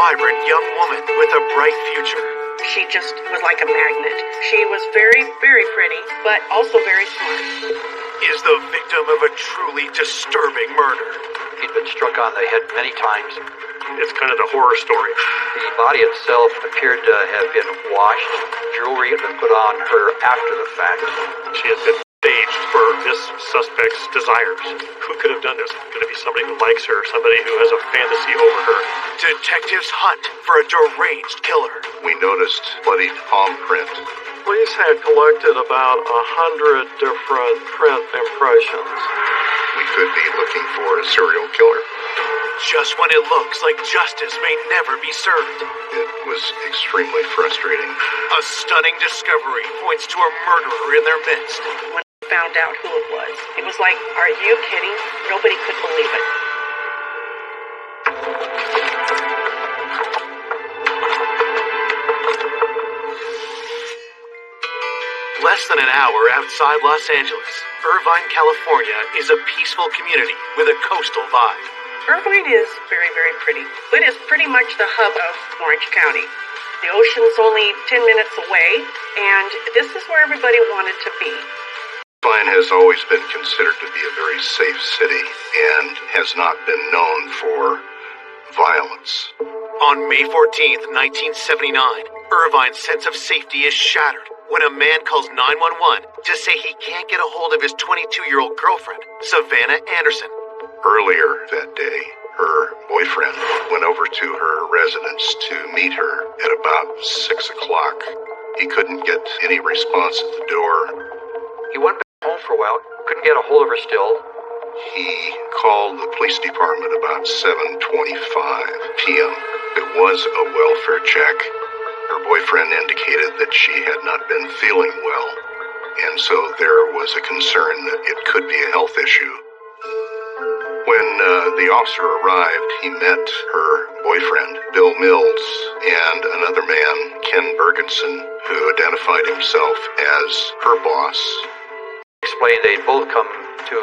vibrant young woman with a bright future. She just was like a magnet. She was very, very pretty, but also very smart. Is the victim of a truly disturbing murder. He'd been struck on the head many times. It's kind of the horror story. The body itself appeared to have been washed. Jewelry had been put on her after the fact. She has been staged for this suspect's desires. Who could have done this? Could it be somebody who likes her, somebody who has a fantasy over her? Detectives hunt for a deranged killer. We noticed bloody palm print. Police had collected about 100 different print impressions. We could be looking for a serial killer. Just when it looks like justice may never be served. It was extremely frustrating. A stunning discovery points to a murderer in their midst. When I found out who it was like, are you kidding? Nobody could believe it. Less than an hour outside Los Angeles, Irvine, California is a peaceful community with a coastal vibe. Irvine is very, very pretty. It is pretty much the hub of Orange County. The ocean's only 10 minutes away, and this is where everybody wanted to be. Irvine has always been considered to be a very safe city and has not been known for violence. On May 14th, 1979, Irvine's sense of safety is shattered when a man calls 911 to say he can't get a hold of his 22-year-old girlfriend, Savannah Anderson. Earlier that day, her boyfriend went over to her residence to meet her at about 6 o'clock. He couldn't get any response at the door. He went back home for a while, couldn't get a hold of her still. He called the police department about 7:25 p.m. It was a welfare check. Her boyfriend indicated that she had not been feeling well, and so there was a concern that it could be a health issue. When the officer arrived, he met her boyfriend, Bill Mills, and another man, Ken Bergenson, who identified himself as her boss. Explained they'd both come to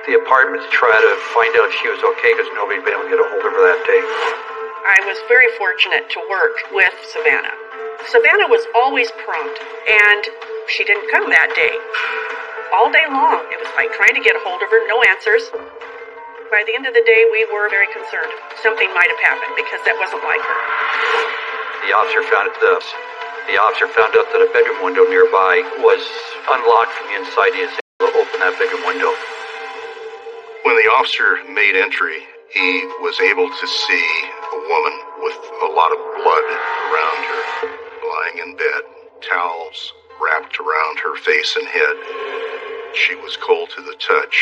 the apartment to try to find out if she was okay because nobody had been able to get a hold of her that day. I was very fortunate to work with Savannah. Savannah was always prompt, and she didn't come that day. All day long, it was like trying to get a hold of her, no answers. By the end of the day, we were very concerned. Something might have happened because that wasn't like her. The officer found out that a bedroom window nearby was unlocked from the inside. He was able to open that bedroom window. When the officer made entry, he was able to see a woman with a lot of blood around her, lying in bed, towels wrapped around her face and head. She was cold to the touch.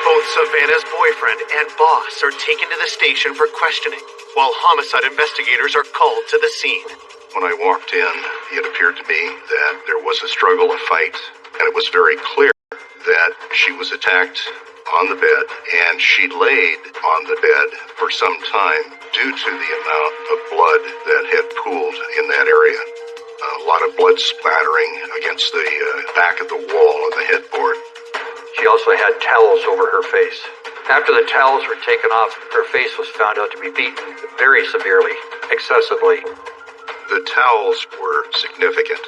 Both Savannah's boyfriend and boss are taken to the station for questioning, while homicide investigators are called to the scene. When I walked in, it appeared to me that there was a struggle, a fight, and it was very clear that she was attacked on the bed, and she laid on the bed for some time due to the amount of blood that had pooled in that area. A lot of blood splattering against the back of the wall of the headboard. She also had towels over her face. After the towels were taken off, her face was found out to be beaten very severely, excessively. The towels were significant.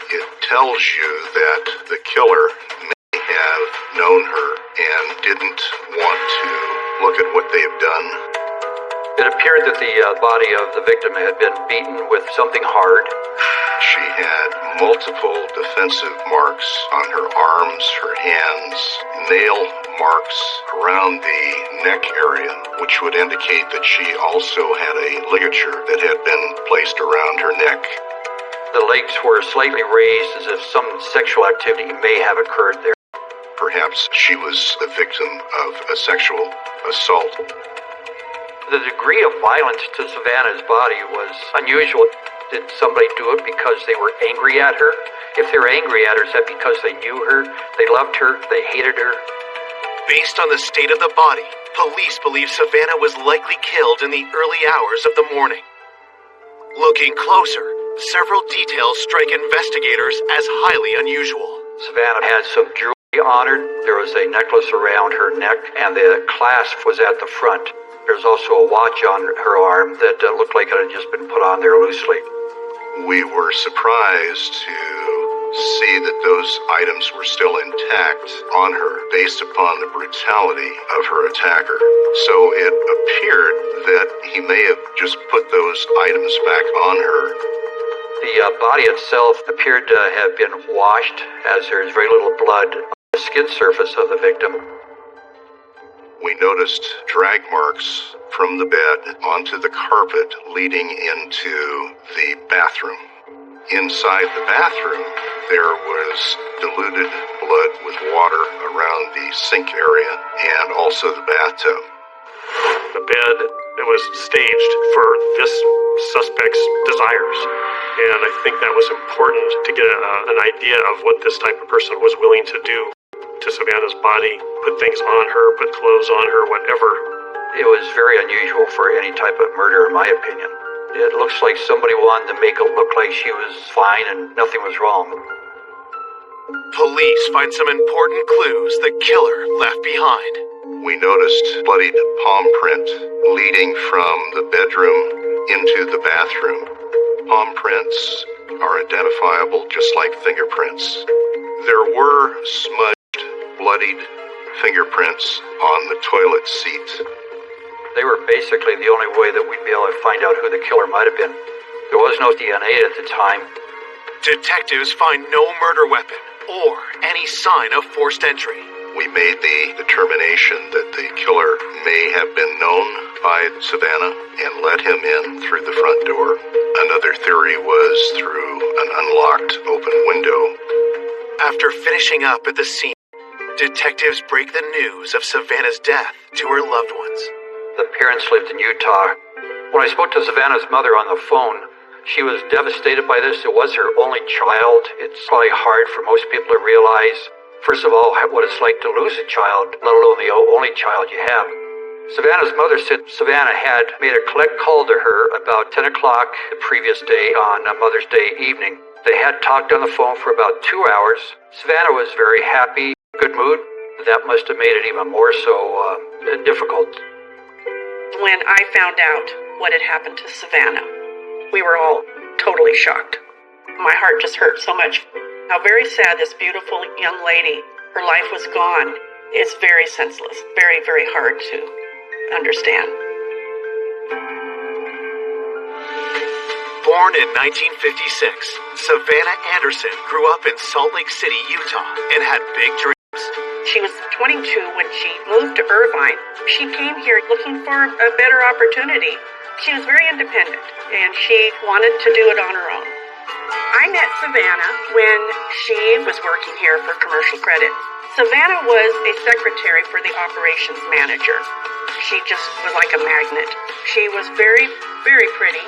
It tells you that the killer may have known her and didn't want to look at what they've done. It appeared that the body of the victim had been beaten with something hard. She had multiple defensive marks on her arms, her hands, nail marks around the neck area, which would indicate that she also had a ligature that had been placed around her neck. The legs were slightly raised as if some sexual activity may have occurred there. Perhaps she was the victim of a sexual assault. The degree of violence to Savannah's body was unusual. Did somebody do it because they were angry at her? If they were angry at her, is that because they knew her, they loved her, they hated her? Based on the state of the body, police believe Savannah was likely killed in the early hours of the morning. Looking closer, several details strike investigators as highly unusual. Savannah had some jewelry on her. There was a necklace around her neck, and the clasp was at the front. There's also a watch on her arm that looked like it had just been put on there loosely. We were surprised to see that those items were still intact on her based upon the brutality of her attacker. So it appeared that he may have just put those items back on her. The body itself appeared to have been washed, as there's very little blood on the skin surface of the victim. We noticed drag marks from the bed onto the carpet leading into the bathroom. Inside the bathroom, there was diluted blood with water around the sink area and also the bathtub. The bed that was staged for this suspect's desires. And I think that was important to get an idea of what this type of person was willing to do to Savannah's body, put things on her, put clothes on her, whatever. It was very unusual for any type of murder, in my opinion. It looks like somebody wanted to make it look like she was fine and nothing was wrong. Police find some important clues the killer left behind. We noticed bloodied palm print leading from the bedroom into the bathroom. Palm prints are identifiable just like fingerprints. There were smudged, bloodied fingerprints on the toilet seat. They were basically the only way that we'd be able to find out who the killer might have been. There was no DNA at the time. Detectives find no murder weapon or any sign of forced entry. We made the determination that the killer may have been known by Savannah and let him in through the front door. Another theory was through an unlocked open window. After finishing up at the scene, detectives break the news of Savannah's death to her loved ones. The parents lived in Utah. When I spoke to Savannah's mother on the phone, she was devastated by this. It was her only child. It's probably hard for most people to realize, first of all, what it's like to lose a child, let alone the only child you have. Savannah's mother said Savannah had made a collect call to her about 10 o'clock the previous day on Mother's Day evening. They had talked on the phone for about 2 hours. Savannah was very happy, good mood. That must have made it even more so difficult. When I found out what had happened to Savannah, we were all totally shocked. My heart just hurt so much. How very sad this beautiful young lady, her life was gone. It's very senseless, very, very hard to understand. Born in 1956, Savannah Anderson grew up in Salt Lake City, Utah, and had big dreams. She was 22 when she moved to Irvine. She came here looking for a better opportunity. She was very independent, and she wanted to do it on her own. I met Savannah when she was working here for Commercial Credit. Savannah was a secretary for the operations manager. She just was like a magnet. She was very, very pretty.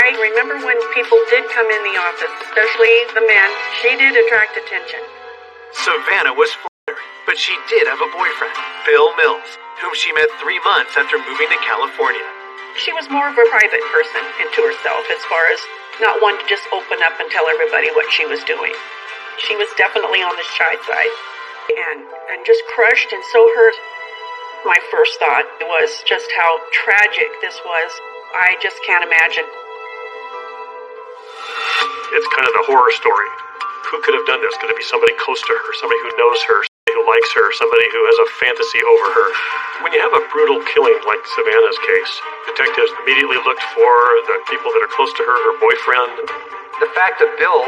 I remember when people did come in the office, especially the men, she did attract attention. Savannah was flattered, but she did have a boyfriend, Bill Mills, whom she met 3 months after moving to California. She was more of a private person into herself as far as not one to just open up and tell everybody what she was doing. She was definitely on the shy side and just crushed and so hurt. My first thought was just how tragic this was. I just can't imagine. It's kind of the horror story. Who could have done this? Could it be somebody close to her, somebody who knows her, somebody who likes her, somebody who has a fantasy over her? When you have a brutal killing like Savannah's case, detectives immediately looked for the people that are close to her, her boyfriend. The fact that Bill,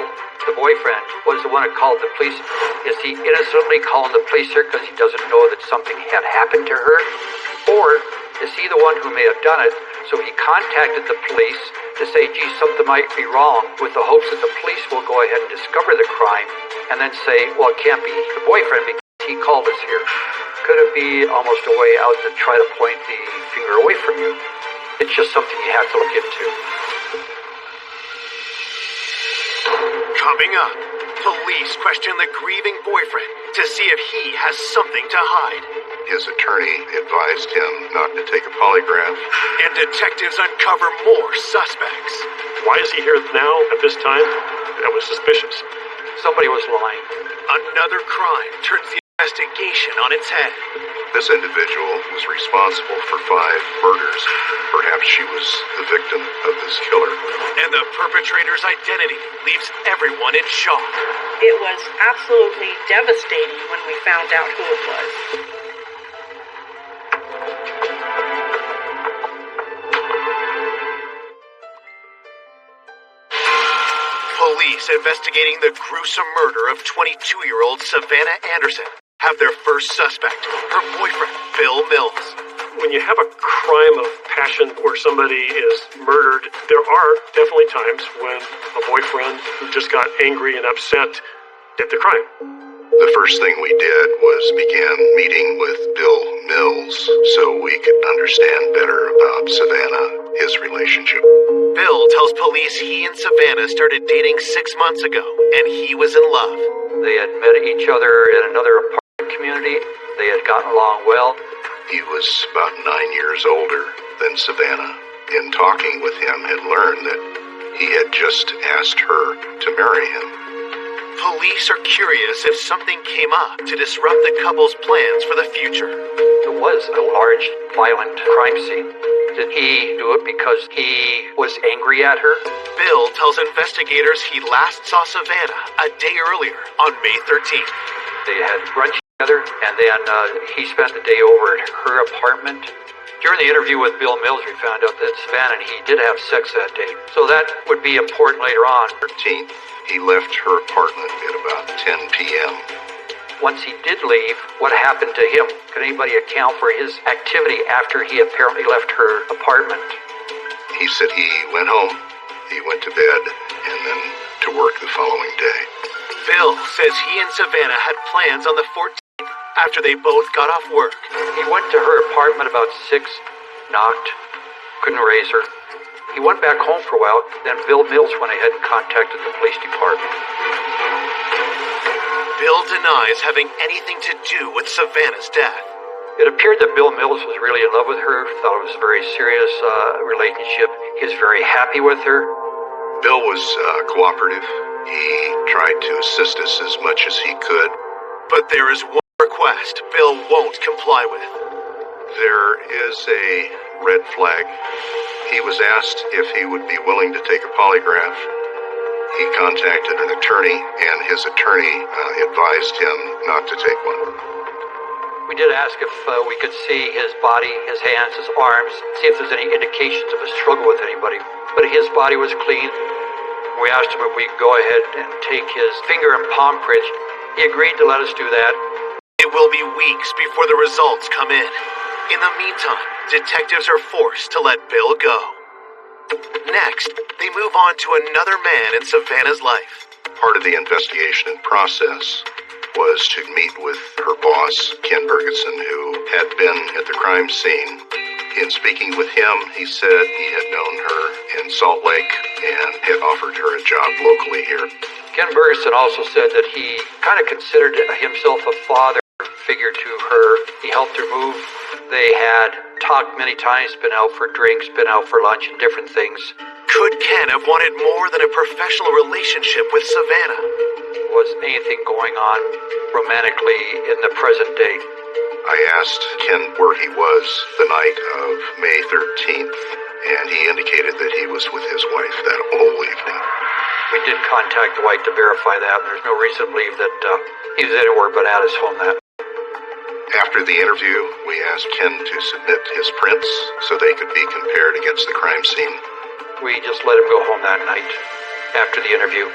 the boyfriend, was the one that called the police, is he innocently calling the police here because he doesn't know that something had happened to her? Or is he the one who may have done it, so he contacted the police to say, gee, something might be wrong, with the hopes that the police will go ahead and discover the crime, and then say, well, it can't be the boyfriend because he called us here. Could it be almost a way out to try to point the finger away from you? It's just something you have to look into. Coming up, police question the grieving boyfriend to see if he has something to hide. His attorney advised him not to take a polygraph. And detectives uncover more suspects. Why is he here now at this time? That was suspicious. Somebody was lying. Another crime turns the investigation on its head. This individual was responsible for 5 murders. Perhaps she was the victim of this killer. And the perpetrator's identity leaves everyone in shock. It was absolutely devastating when we found out who it was. Police investigating the gruesome murder of 22-year-old Savannah Anderson have their first suspect, her boyfriend, Bill Mills. When you have a crime of passion where somebody is murdered, there are definitely times when a boyfriend who just got angry and upset did the crime. The first thing we did was began meeting with Bill Mills so we could understand better about Savannah, his relationship. Bill tells police he and Savannah started dating 6 months ago, and he was in love. They had met each other in another apartment community. They had gotten along well. He was about 9 years older than Savannah. In talking with him, had learned that he had just asked her to marry him. Police are curious if something came up to disrupt the couple's plans for the future. There was a large, violent crime scene. Did he do it because he was angry at her? Bill tells investigators he last saw Savannah a day earlier on May 13th. They had brunch together, and then he spent the day over at her apartment. During the interview with Bill Mills, we found out that Savannah and he did have sex that day. So that would be important later on. 13th, he left her apartment at about 10 p.m. Once he did leave, what happened to him? Could anybody account for his activity after he apparently left her apartment? He said he went home, he went to bed, and then to work the following day. Bill says he and Savannah had plans on the 14th after they both got off work. He went to her apartment about 6, knocked, couldn't raise her. He went back home for a while, then Bill Mills went ahead and contacted the police department. Bill denies having anything to do with Savannah's death. It appeared that Bill Mills was really in love with her, thought it was a very serious relationship. He was very happy with her. Bill was cooperative. He tried to assist us as much as he could. But there is one request Bill won't comply with. There is a red flag. He was asked if he would be willing to take a polygraph. He contacted an attorney, and his attorney advised him not to take one. We did ask if we could see his body, his hands, his arms, see if there's any indications of a struggle with anybody. But his body was clean. We asked him if we could go ahead and take his finger and palm prints. He agreed to let us do that. It will be weeks before the results come in. In the meantime, detectives are forced to let Bill go. Next, they move on to another man in Savannah's life. Part of the investigation and process was to meet with her boss, Ken Bergeson, who had been at the crime scene. In speaking with him, he said he had known her in Salt Lake and had offered her a job locally here. Ken Bergeson also said that he kind of considered himself a father figure to her. He helped her move. They had talked many times, been out for drinks, been out for lunch and different things. Could Ken have wanted more than a professional relationship with Savannah? Was anything going on romantically in the present day? I asked Ken where he was the night of May 13th, and he indicated that he was with his wife that whole evening. We did contact the wife to verify that. There's no reason to believe that he was anywhere but at his home that. After the interview, we asked Ken to submit his prints so they could be compared against the crime scene. We just let him go home that night after the interview.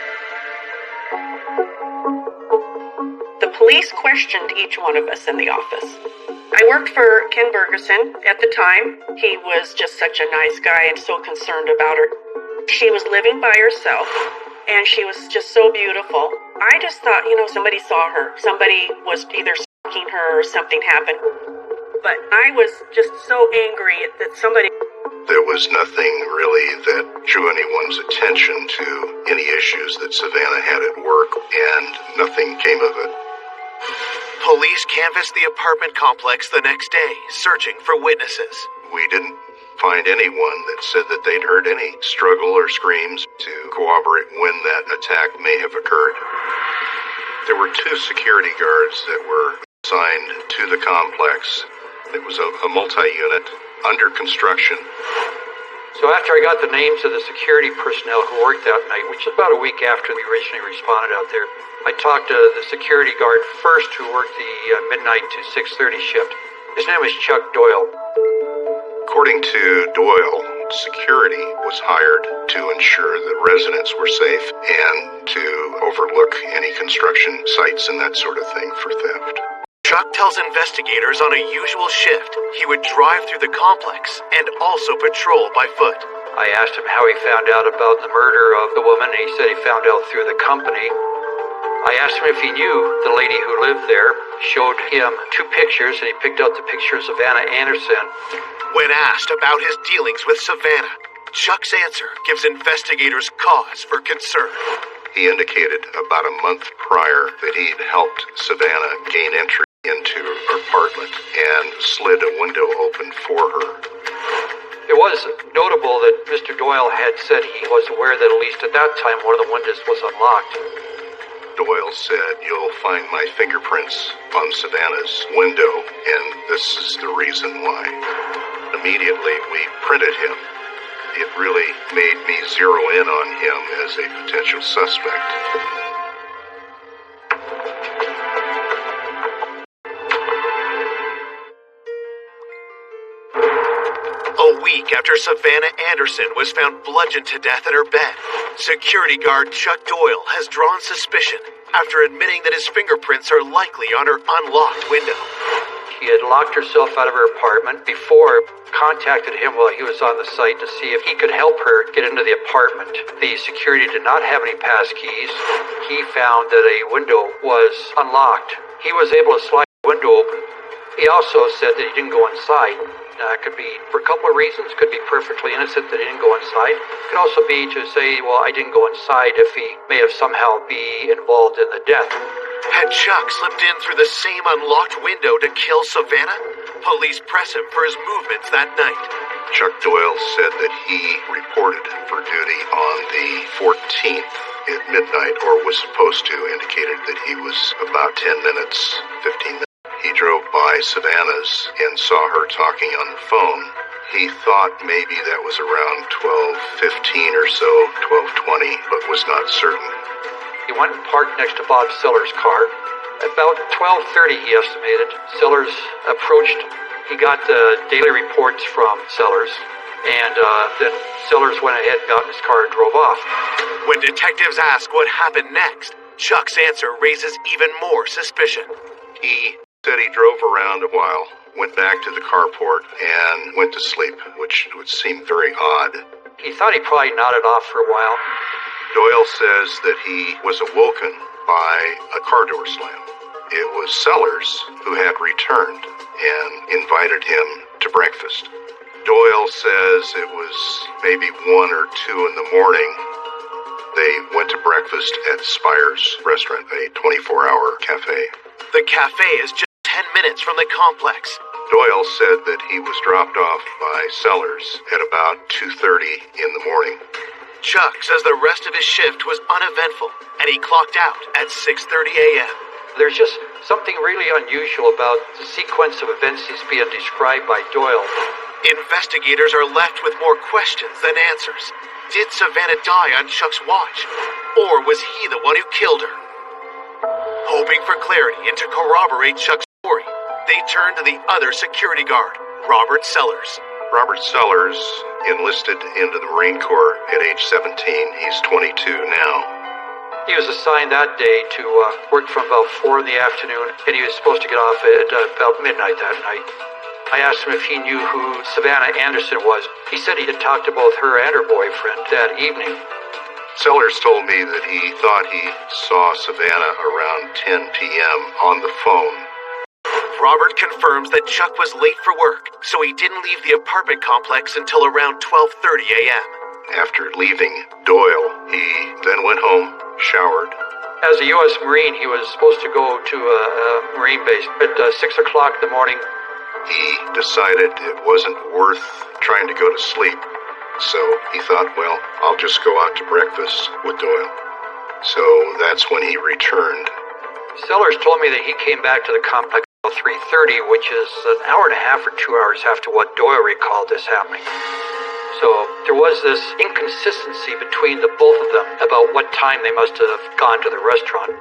The police questioned each one of us in the office. I worked for Ken Bergeson at the time. He was just such a nice guy and so concerned about her. She was living by herself, and she was just so beautiful. I just thought, somebody saw her. Somebody was either stalking her or something happened. But I was just so angry that somebody... There was nothing really that drew anyone's attention to any issues that Savannah had at work, and nothing came of it. Police canvassed the apartment complex the next day, searching for witnesses. We didn't find anyone that said that they'd heard any struggle or screams to corroborate when that attack may have occurred. There were 2 security guards that were assigned to the complex. It was a multi-unit, under construction. So after I got the names of the security personnel who worked that night, which was about a week after we originally responded out there, I talked to the security guard first who worked the midnight to 6:30 shift. His name was Chuck Doyle. According to Doyle, security was hired to ensure that residents were safe and to overlook any construction sites and that sort of thing for theft. Chuck tells investigators on a usual shift he would drive through the complex and also patrol by foot. I asked him how he found out about the murder of the woman, and he said he found out through the company. I asked him if he knew the lady who lived there, showed him 2 pictures, and he picked out the picture of Savannah Anderson. When asked about his dealings with Savannah, Chuck's answer gives investigators cause for concern. He indicated about a month prior that he'd helped Savannah gain entry into her apartment and slid a window open for her. It was notable that Mr. Doyle had said he was aware that at least at that time one of the windows was unlocked. Doyle said, "You'll find my fingerprints on Savannah's window, and this is the reason why." Immediately, we printed him. It really made me zero in on him as a potential suspect. A week after Savannah Anderson was found bludgeoned to death in her bed, security guard Chuck Doyle has drawn suspicion after admitting that his fingerprints are likely on her unlocked window. She had locked herself out of her apartment before, contacted him while he was on the site to see if he could help her get into the apartment. The security did not have any pass keys. He found that a window was unlocked. He was able to slide the window open. He also said that he didn't go inside. Could be for a couple of reasons. Could be perfectly innocent that he didn't go inside. Could also be to say, well, I didn't go inside if he may have somehow be involved in the death. Had Chuck slipped in through the same unlocked window to kill Savannah? Police press him for his movements that night. Chuck Doyle said that he reported for duty on the 14th at midnight, or was supposed to, indicated that he was about 10 minutes, 15 minutes. He drove by Savannah's and saw her talking on the phone. He thought maybe that was around 12:15 or so, 12:20, but was not certain. He went and parked next to Bob Sellers' car. About 12:30, he estimated, Sellers approached. He got the daily reports from Sellers, and then Sellers went ahead and got in his car and drove off. When detectives ask what happened next, Chuck's answer raises even more suspicion. He said he drove around a while, went back to the carport, and went to sleep, which would seem very odd. He thought he probably nodded off for a while. Doyle says that he was awoken by a car door slam. It was Sellers who had returned and invited him to breakfast. Doyle says it was maybe 1 or 2 in the morning. They went to breakfast at Spire's restaurant, a 24-hour cafe. The cafe is just 10 minutes from the complex. Doyle said that he was dropped off by Sellers at about 2:30 in the morning. Chuck says the rest of his shift was uneventful, and he clocked out at 6:30 a.m. There's just something really unusual about the sequence of events he's being described by Doyle. Investigators are left with more questions than answers. Did Savannah die on Chuck's watch? Or was he the one who killed her? Hoping for clarity and to corroborate Chuck's story, they turn to the other security guard, Robert Sellers. Robert Sellers enlisted into the Marine Corps at age 17. He's 22 now. He was assigned that day to work from about 4 in the afternoon, and he was supposed to get off at about midnight that night. I asked him if he knew who Savannah Anderson was. He said he had talked to both her and her boyfriend that evening. Sellers told me that he thought he saw Savannah around 10 p.m. on the phone. Robert confirms that Chuck was late for work, so he didn't leave the apartment complex until around 12:30 a.m. After leaving Doyle, he then went home, showered. As a U.S. Marine, he was supposed to go to a Marine base at 6 o'clock in the morning. He decided it wasn't worth trying to go to sleep, so he thought, well, I'll just go out to breakfast with Doyle. So that's when he returned. Sellers told me that he came back to the complex 3:30, which is an hour and a half or 2 hours after what Doyle recalled this happening. So there was this inconsistency between the both of them about what time they must have gone to the restaurant.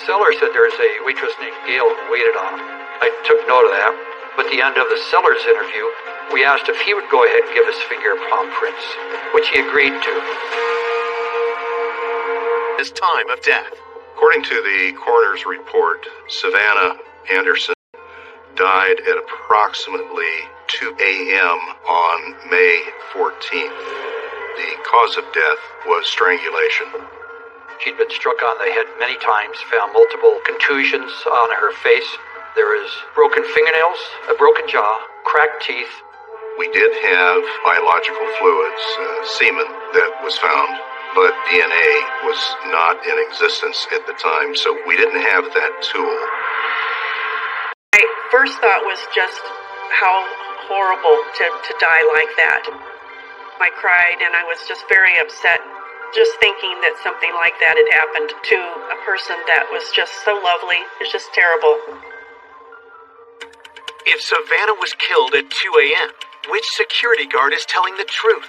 Sellers said there's a waitress named Gail who waited on them. I took note of that. But at the end of the Sellers interview, we asked if he would go ahead and give us finger palm prints, which he agreed to. His time of death. According to the coroner's report, Savannah Anderson died at approximately 2 a.m. on May 14th. The cause of death was strangulation. She'd been struck on the head many times, found multiple contusions on her face. There is broken fingernails, a broken jaw, cracked teeth. We did have biological fluids, semen, that was found, but DNA was not in existence at the time, so we didn't have that tool. My first thought was just how horrible to die like that. I cried and I was just very upset just thinking that something like that had happened to a person that was just so lovely. It's just terrible. If Savannah was killed at 2 a.m., which security guard is telling the truth?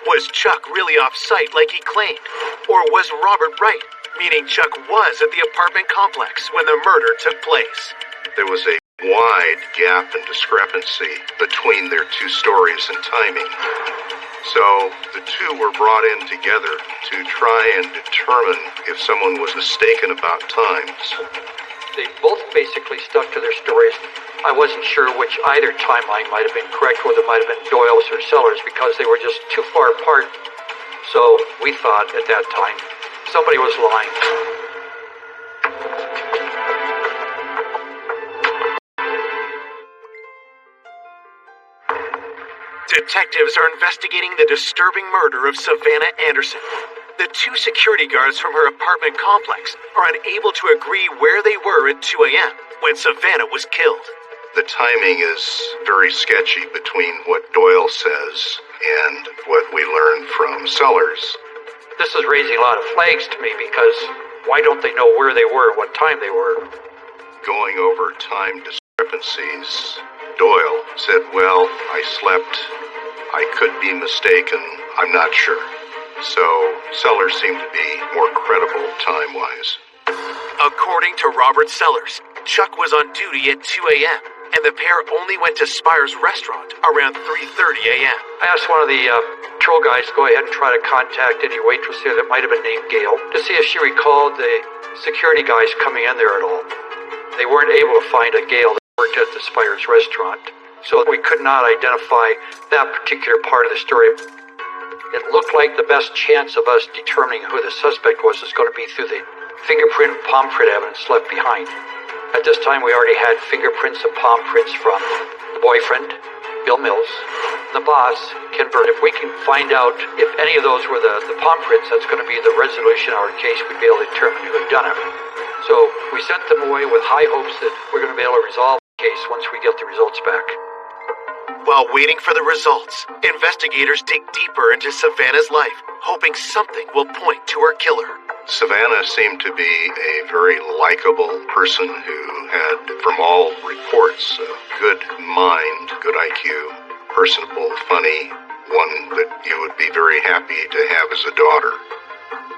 Was Chuck really off-site like he claimed? Or was Robert right, meaning Chuck was at the apartment complex when the murder took place? There was a wide gap and discrepancy between their two stories and timing. So the two were brought in together to try and determine if someone was mistaken about times. They both basically stuck to their stories. I wasn't sure which either timeline might have been correct, whether it might have been Doyle's or Sellers, because they were just too far apart. So we thought at that time somebody was lying. Detectives are investigating the disturbing murder of Savannah Anderson. The two security guards from her apartment complex are unable to agree where they were at 2 a.m. when Savannah was killed. The timing is very sketchy between what Doyle says and what we learned from Sellers. This is raising a lot of flags to me because why don't they know where they were and what time they were? Going over time discrepancies, Doyle said, "Well, I slept. I could be mistaken. I'm not sure." So Sellers seemed to be more credible time-wise. According to Robert Sellers, Chuck was on duty at 2 a.m., and the pair only went to Spire's restaurant around 3:30 a.m. I asked one of the patrol guys to go ahead and try to contact any waitress there that might have been named Gail to see if she recalled the security guys coming in there at all. They weren't able to find a Gail that worked at the Spire's restaurant, so we could not identify that particular part of the story. It looked like the best chance of us determining who the suspect was going to be through the fingerprint and palm print evidence left behind. At this time, we already had fingerprints and palm prints from the boyfriend, Bill Mills, the boss, Ken Burt. If we can find out if any of those were the palm prints, that's going to be the resolution of our case. We'd be able to determine who had done it. So we sent them away with high hopes that we're going to be able to resolve the case once we get the results back. While waiting for the results, investigators dig deeper into Savannah's life, hoping something will point to her killer. Savannah seemed to be a very likable person who had, from all reports, a good mind, good IQ, personable, funny, one that you would be very happy to have as a daughter.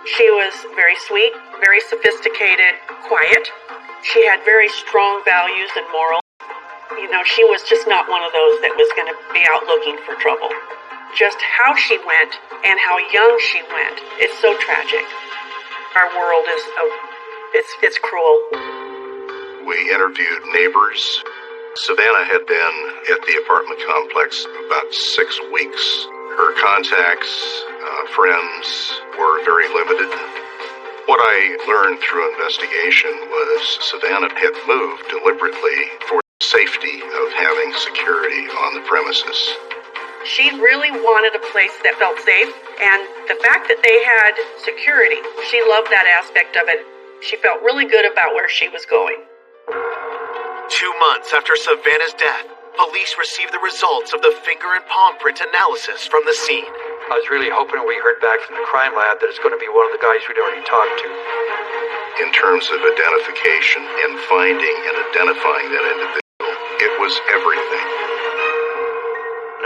She was very sweet, very sophisticated, quiet. She had very strong values and morals. You know, she was just not one of those that was going to be out looking for trouble. Just how she went and how young she went, it's so tragic. Our world is, it's cruel. We interviewed neighbors. Savannah had been at the apartment complex about 6 weeks. Her contacts, friends, were very limited. What I learned through investigation was Savannah had moved deliberately for the safety of having security on the premises. She really wanted a place that felt safe, and the fact that they had security, she loved that aspect of it. She felt really good about where she was going. 2 months after Savannah's death, police received the results of the finger and palm print analysis from the scene. I was really hoping we heard back from the crime lab that it's going to be one of the guys we'd already talked to. In terms of identification and finding and identifying that individual, was everything.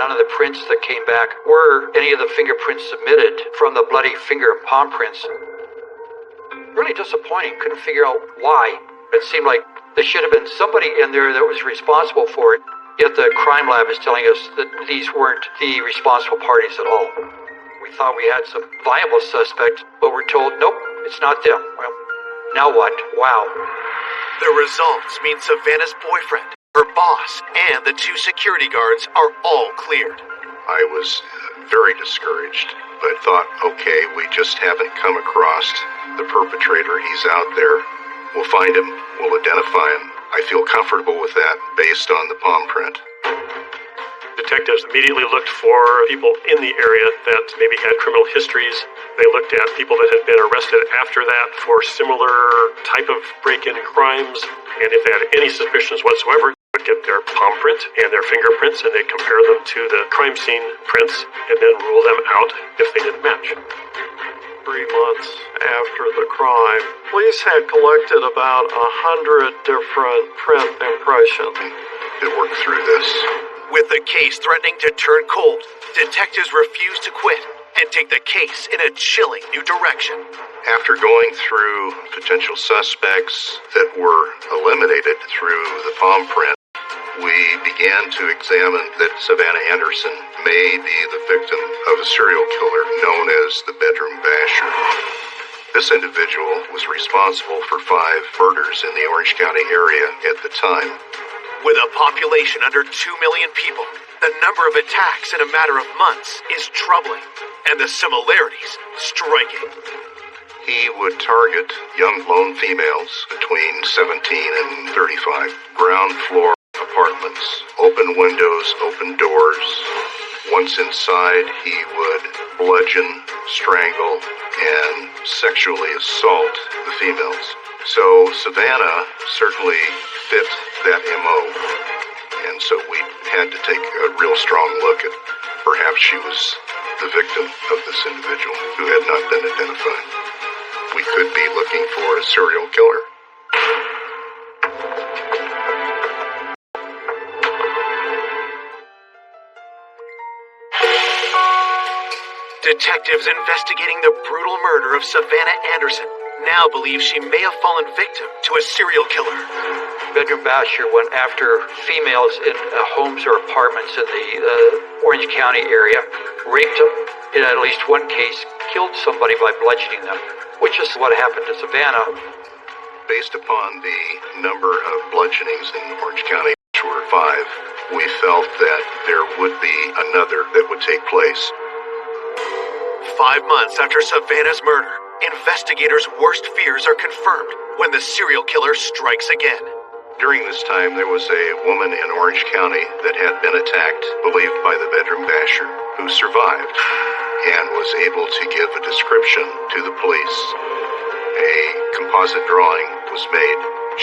None of the prints that came back were any of the fingerprints submitted from the bloody finger and palm prints. Really disappointing. Couldn't figure out why. It seemed like there should have been somebody in there that was responsible for it, yet the crime lab is telling us that these weren't the responsible parties at all. We thought we had some viable suspect, but we're told, nope, it's not them. Well, now what? Wow. The results mean Savannah's boyfriend, her boss, and the 2 security guards are all cleared. I was very discouraged, but thought, okay, we just haven't come across the perpetrator. He's out there. We'll find him. We'll identify him. I feel comfortable with that based on the palm print. Detectives immediately looked for people in the area that maybe had criminal histories. They looked at people that had been arrested after that for similar type of break-in crimes. And if they had any suspicions whatsoever, they would get their palm print and their fingerprints, and they'd compare them to the crime scene prints and then rule them out if they didn't match. 3 months after the crime, police had collected about 100 different print impressions. To work through this. With the case threatening to turn cold, detectives refuse to quit and take the case in a chilling new direction. After going through potential suspects that were eliminated through the palm print, we began to examine that Savannah Anderson may be the victim of a serial killer known as the Bedroom Basher. This individual was responsible for 5 murders in the Orange County area at the time. With a population under 2 million people, the number of attacks in a matter of months is troubling, and the similarities striking. He would target young lone females between 17 and 35, ground floor apartments, open windows, open doors. Once inside, he would bludgeon, strangle, and sexually assault the females. So Savannah certainly fit that MO. And so we had to take a real strong look at perhaps she was the victim of this individual who had not been identified. We could be looking for a serial killer. Detectives investigating the brutal murder of Savannah Anderson now believe she may have fallen victim to a serial killer. Bedroom Basher went after females in homes or apartments in the Orange County area, raped them, in at least one case, killed somebody by bludgeoning them, which is what happened to Savannah. Based upon the number of bludgeonings in Orange County, which were 5, we felt that there would be another that would take place. 5 months after Savannah's murder, investigators' worst fears are confirmed when the serial killer strikes again. During this time, there was a woman in Orange County that had been attacked, believed by the Bedroom Basher, who survived and was able to give a description to the police. A composite drawing was made.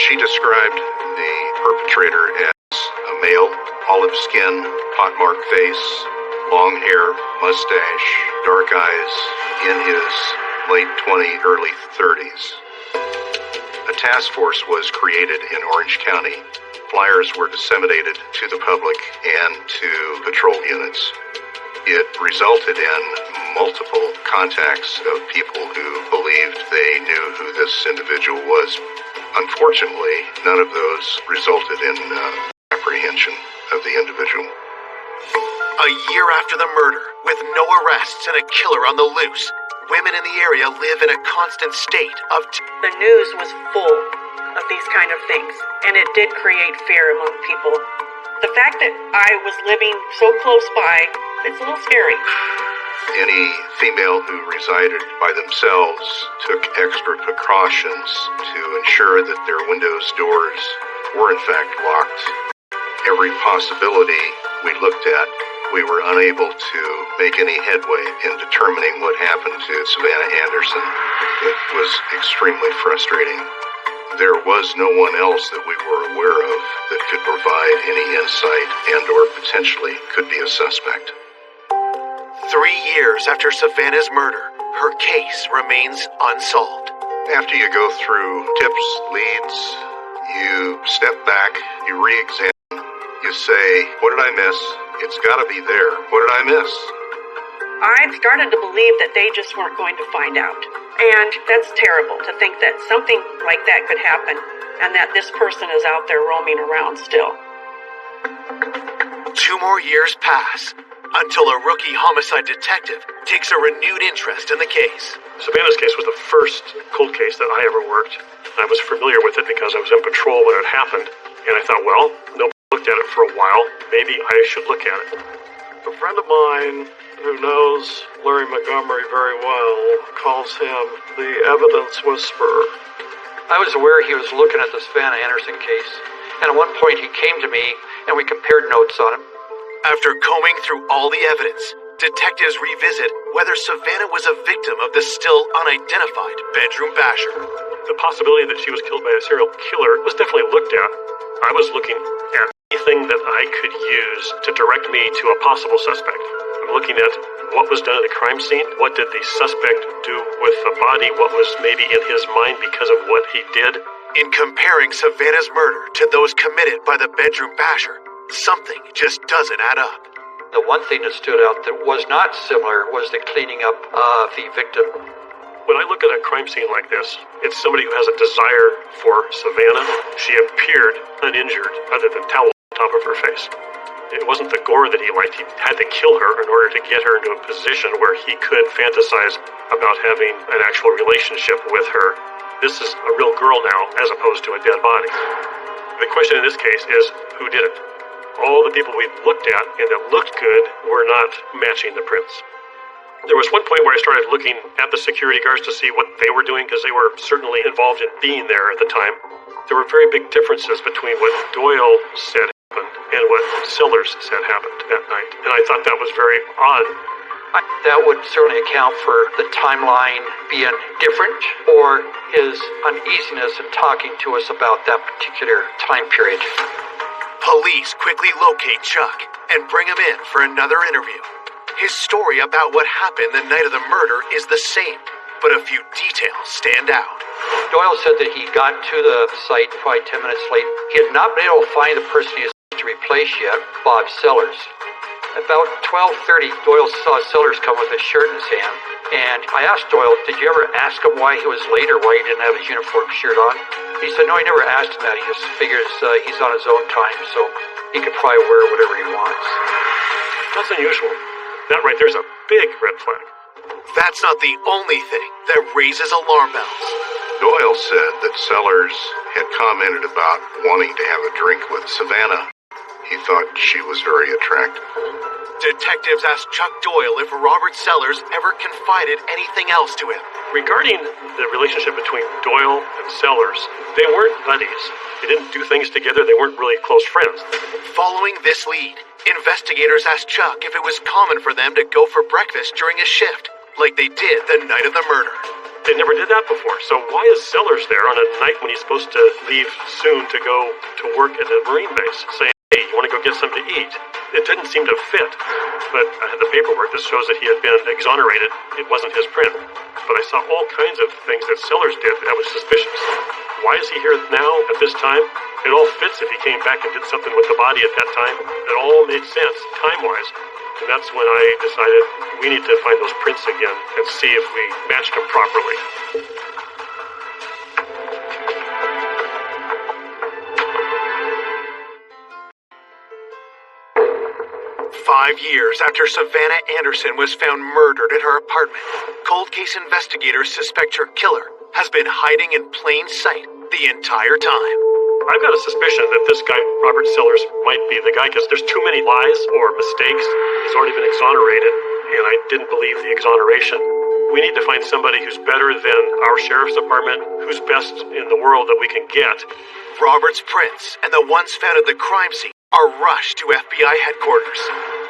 She described the perpetrator as a male, olive skin, pockmarked face, long hair, mustache, dark eyes, in his late 20s, early 30s. A task force was created in Orange County. Flyers were disseminated to the public and to patrol units. It resulted in multiple contacts of people who believed they knew who this individual was. Unfortunately, none of those resulted in apprehension of the individual. A year after the murder, with no arrests and a killer on the loose, women in the area live in a constant state of The news was full of these kind of things, and it did create fear among people. The fact that I was living so close by, it's a little scary. Any female who resided by themselves took extra precautions to ensure that their windows, doors were in fact locked. Every possibility we looked at, we were unable to make any headway in determining what happened to Savannah Anderson. It was extremely frustrating. There was no one else that we were aware of that could provide any insight and or potentially could be a suspect. 3 years after Savannah's murder, her case remains unsolved. After you go through tips, leads, you step back, you re-examine, you You say, what did I miss? It's gotta be there. What did I miss? I've started to believe that they just weren't going to find out. And that's terrible to think that something like that could happen and that this person is out there roaming around still. 2 more years pass until a rookie homicide detective takes a renewed interest in the case. Savannah's case was the first cold case that I ever worked. I was familiar with it because I was in patrol when it happened, and I thought, well, nobody looked at it for a while. Maybe I should look at it. A friend of mine who knows Larry Montgomery very well calls him the evidence whisperer. I was aware he was looking at the Savannah Anderson case, and at one point he came to me and we compared notes on him. After combing through all the evidence, detectives revisit whether Savannah was a victim of the still unidentified bedroom basher. The possibility that she was killed by a serial killer was definitely looked at. I was looking at anything that I could use to direct me to a possible suspect. I'm looking at what was done at the crime scene, what did the suspect do with the body, what was maybe in his mind because of what he did. In comparing Savannah's murder to those committed by the bedroom basher, something just doesn't add up. The one thing that stood out that was not similar was the cleaning up of the victim. When I look at a crime scene like this, it's somebody who has a desire for Savannah. She appeared uninjured other than towel on top of her face. It wasn't the gore that he liked. He had to kill her in order to get her into a position where he could fantasize about having an actual relationship with her. This is a real girl now, as opposed to a dead body. The question in this case is, who did it? All the people we looked at and that looked good were not matching the prints. There was one point where I started looking at the security guards to see what they were doing because they were certainly involved in being there at the time. There were very big differences between what Doyle said happened and what Sellers said happened that night. And I thought that was very odd. That would certainly account for the timeline being different or his uneasiness in talking to us about that particular time period. Police quickly locate Chuck and bring him in for another interview. His story about what happened the night of the murder is the same, but a few details stand out. Doyle said that he got to the site probably 10 minutes late. He had not been able to find the person he was to replace yet, Bob Sellers. About 12:30, Doyle saw Sellers come with his shirt in his hand, and I asked Doyle, did you ever ask him why he was late or why he didn't have his uniform shirt on? He said, no, he never asked him that. He just figures he's on his own time, so he could probably wear whatever he wants. That's unusual. That right there's a big red flag. That's not the only thing that raises alarm bells. Doyle said that Sellers had commented about wanting to have a drink with Savannah. He thought she was very attractive. Detectives asked Chuck Doyle if Robert Sellers ever confided anything else to him. Regarding the relationship between Doyle and Sellers, they weren't buddies. They didn't do things together. They weren't really close friends. Following this lead, investigators asked Chuck if it was common for them to go for breakfast during a shift, like they did the night of the murder. They never did that before, so why is Sellers there on a night when he's supposed to leave soon to go to work at the Marine base, saying, hey, you want to go get something to eat? It didn't seem to fit, but I had the paperwork that shows that he had been exonerated. It wasn't his print, but I saw all kinds of things that Sellers did that was suspicious. Why is he here now at this time? It all fits if he came back and did something with the body at that time. It all made sense, time-wise. And that's when I decided we need to find those prints again and see if we matched them properly. "5 years after Savannah Anderson was found murdered at her apartment, cold case investigators suspect her killer has been hiding in plain sight the entire time. I've got a suspicion that this guy, Robert Sellers, might be the guy because there's too many lies or mistakes. He's already been exonerated, and I didn't believe the exoneration. We need to find somebody who's better than our sheriff's department, who's best in the world that we can get. Robert's prints and the ones found at the crime scene are rushed to FBI headquarters.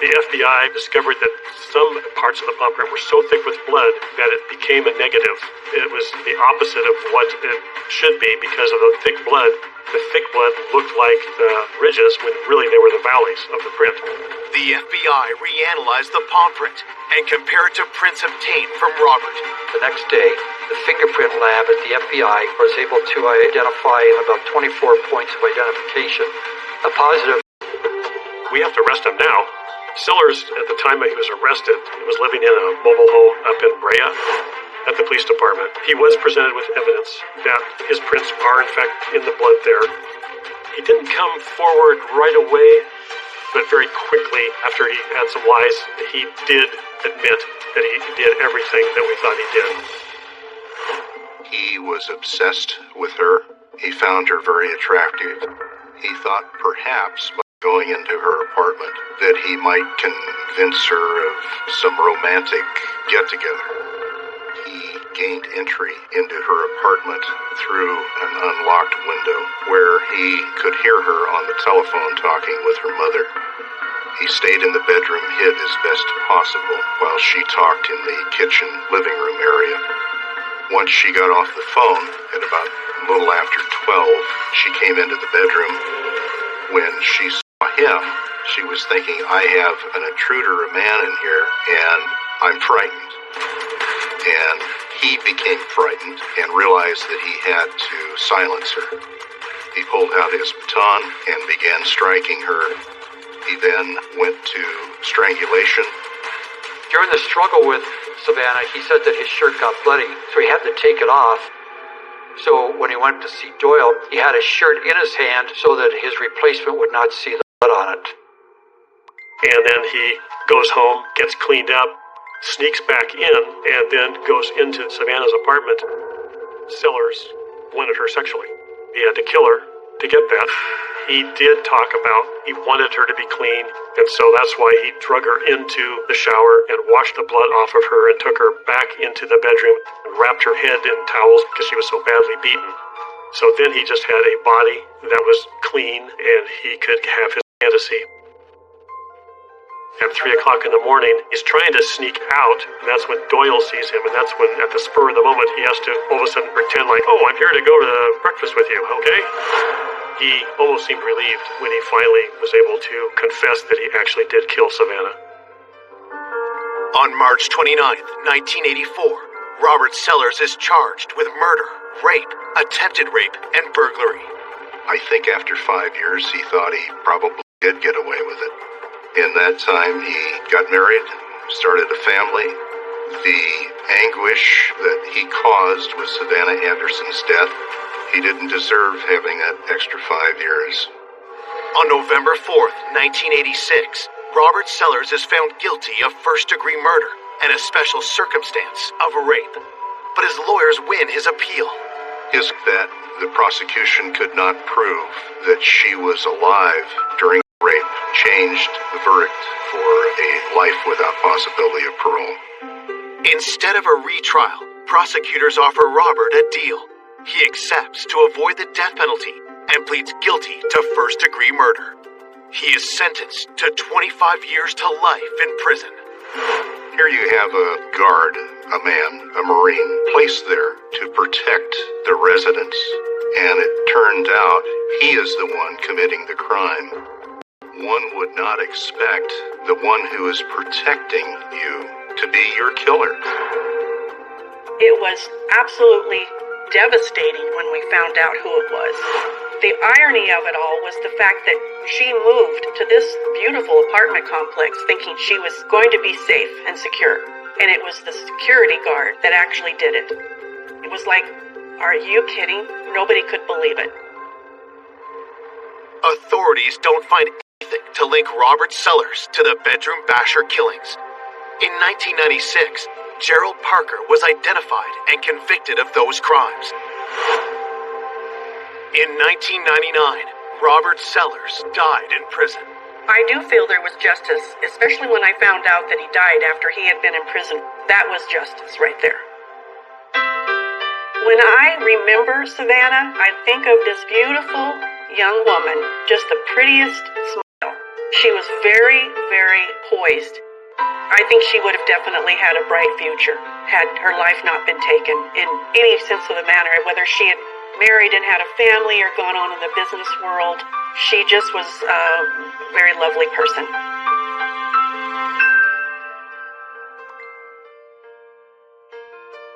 The FBI discovered that some parts of the palm print were so thick with blood that it became a negative. It was the opposite of what it should be because of the thick blood. The thick blood looked like the ridges when really they were the valleys of the print. The FBI reanalyzed the palm print and compared it to prints obtained from Robert. The next day, the fingerprint lab at the FBI was able to identify in about 24 points of identification a positive we have to arrest him now. Sellers, at the time that he was arrested, was living in a mobile home up in Brea at the police department. He was presented with evidence that his prints are, in fact, in the blood there. He didn't come forward right away, but very quickly, after he had some lies, he did admit that he did everything that we thought he did. He was obsessed with her. He found her very attractive. He thought perhaps by going into her apartment that he might convince her of some romantic get-together. He gained entry into her apartment through an unlocked window where he could hear her on the telephone talking with her mother. He stayed in the bedroom hid as best possible while she talked in the kitchen living room area. Once she got off the phone at about a little after 12, she came into the bedroom. When she saw him, she was thinking, I have an intruder, a man in here, and I'm frightened. And he became frightened and realized that he had to silence her. He pulled out his baton and began striking her. He then went to strangulation. During the struggle with Savannah, he said that his shirt got bloody, so he had to take it off. So when he went to see Doyle, he had his shirt in his hand so that his replacement would not see the blood on it. And then he goes home, gets cleaned up, sneaks back in, and then goes into Savannah's apartment. Sellers wanted her sexually. He had to kill her to get that. He did talk about he wanted her to be clean, and so that's why he drug her into the shower and washed the blood off of her and took her back into the bedroom and wrapped her head in towels because she was so badly beaten. So then he just had a body that was clean and he could have his fantasy. At 3 o'clock in the morning, he's trying to sneak out, and that's when Doyle sees him, and that's when, at the spur of the moment, he has to all of a sudden pretend like, oh, I'm here to go to breakfast with you, okay? He almost seemed relieved when he finally was able to confess that he actually did kill Savannah. On March 29th, 1984, Robert Sellers is charged with murder, rape, attempted rape, and burglary. I think after 5 years, he thought he probably did get away with it. In that time, he got married, started a family. The anguish that he caused with Savannah Anderson's death, he didn't deserve having that extra 5 years. On November 4th, 1986, Robert Sellers is found guilty of first-degree murder and a special circumstance of rape. But his lawyers win his appeal. Is that the prosecution could not prove that she was alive during rape changed the verdict for a life without possibility of parole. Instead of a retrial, prosecutors offer Robert a deal. He accepts to avoid the death penalty and pleads guilty to first-degree murder. He is sentenced to 25 years to life in prison. Here you have a guard, a man, a Marine, placed there to protect the residents, and it turned out he is the one committing the crime. One would not expect the one who is protecting you to be your killer. It was absolutely devastating when we found out who it was. The irony of it all was the fact that she moved to this beautiful apartment complex thinking she was going to be safe and secure. And it was the security guard that actually did it. It was like, are you kidding? Nobody could believe it. Authorities don't find anything to link Robert Sellers to the bedroom basher killings. In 1996, Gerald Parker was identified and convicted of those crimes. In 1999, Robert Sellers died in prison. I do feel there was justice, especially when I found out that he died after he had been in prison. That was justice right there. When I remember Savannah, I think of this beautiful young woman, just the prettiest smile. She was very, very poised. I think she would have definitely had a bright future had her life not been taken in any sense of the matter, whether she had married and had a family or gone on in the business world. She just was a very lovely person.